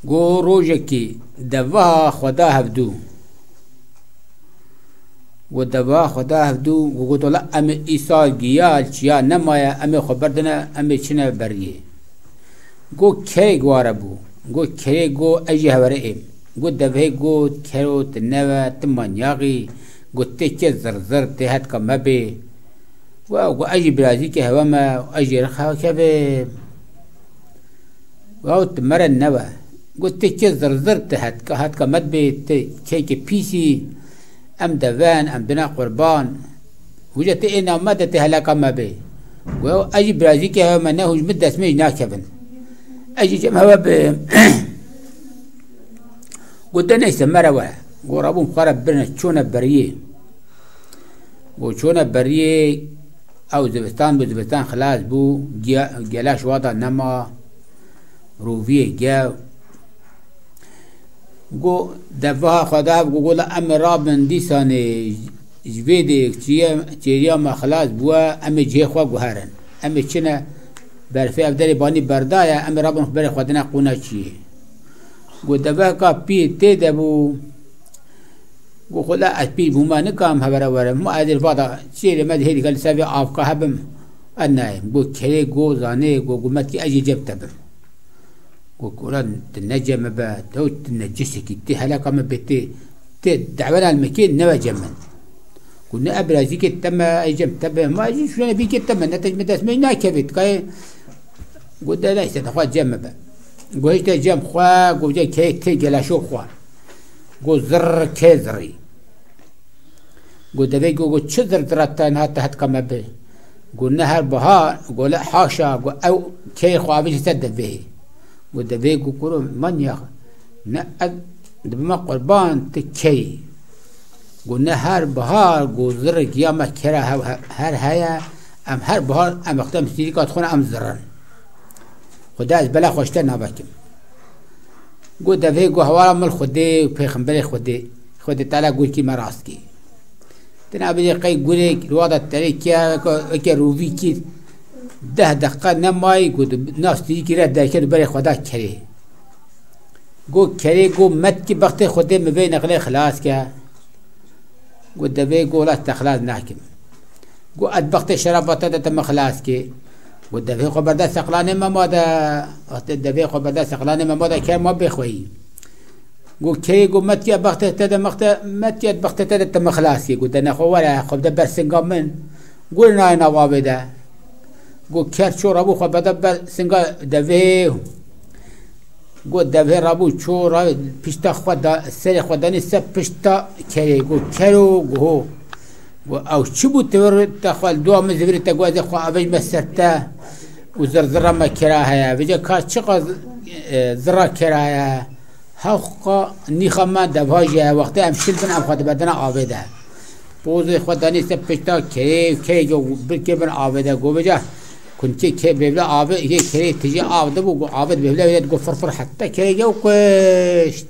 گو روژکی دوا خدا هفدو و دوا خدا هفدو و گو طلا ام ایسا گیال چیا نمایا ام خبردنا ام چنه بریه گو کی گواره بو گو کی گو اجی هوره ایم گو دوه گو کرو تنوه تمانیاغی گو تکه زرزر تهت که مبه و گو اجی برازی که هوا ما و اجی رخوا که به و تمره نوه گو تکه زرزر تهت که هت که مبه تکه پیسی ام دوان ام دنا قربان وجه تئنا مدة تهلاكا ما به و اجی برازی که هوا ما نهوش مدة اسمه ناكبن اجي جمع به قلت نيس مروه ورابون خرب برنا شونا بريه وشونا بريه او زبستان بزبستان خلاص بو جلاش وضع نما روفيه جاو قو دفاها خدا قول ام رابن ديساني جويدي تيريا ما خلاص بوا ام جي خوا قهرن ام چنا برفی افداری بانی بردایا امی رابون خبر خودنا قونا چیه گو دفعه که پی تیده بو گو خدا از پی بوما نکام هبره وره ما ادر فادا چیره مده هیدی کل سوی آفکا هبم انایم گو کره گو زانه گو متی اجی جب تبم گو قرآن تنجم با تو تنجسه کی تی هلاکا مبتی تی دعوانا المكين نوا جمن قلنا ابرازي كي تم اجم تبه ما اجي شلون بيك تم نتج مدسمي ناكبت كاي قلت لا يستدخوا جنب قلت جنب خوا قلت كي تجلا شو خوا قلت زر كزري قلت بي قلت شذر درتان هات كما به قلنا هر بها قلت حاشا او كي خوا بيجي تد به قلت بي قلت من يا نقد بما قربان تكي قلنا هر بهار قلت يا ما كره هر هيا ام هر بهار ام اختم سيريكات خونه ام زرن خدا از بلا خوشتر نباکم گو دفعه گو هوارا مل خوده و پیغمبر خوده تعالی گوی کی مراست کی تنا بده قی گوی رواد تری که روی کی 10 دقیقه نمای گو ناستی کی رد کرد برای خدا کری گو کری گو مت کی وقت خوده مبی نقله خلاص که گو دفعه گو لا تخلاص نحکم گو اد وقت شرابات تم خلاص کی والدفع خبردار سقلان ما ماذا الدفع خبردار سقلان ما ماذا كان ما بيخوي قو كي قو متى بخت تدا متى بخت تدا تم خلاصي قو دنا خوارا خب دبر سنقام من قلنا انا وابدا قو كير شو رابو خب دبر سنقا دفع قو دفع رابو شو را بيشتا خدا سر خداني سب بيشتا كري قو كرو قو او شبو تور تخوال دو مزبر تقواز خو ابي مسرته وزرزره ما كراهيا بيجا كاش شقا زرا كراهيا حقا نيخما دواجه وقت ام شلبن ام خد بدنا عابده بوز خداني سبشتا كي جو بركبن عابده جو بيجا كنت كي بيبلا عابد كي تجي عابده بو عابد بيبلا جو فرفر حتى كي جو كش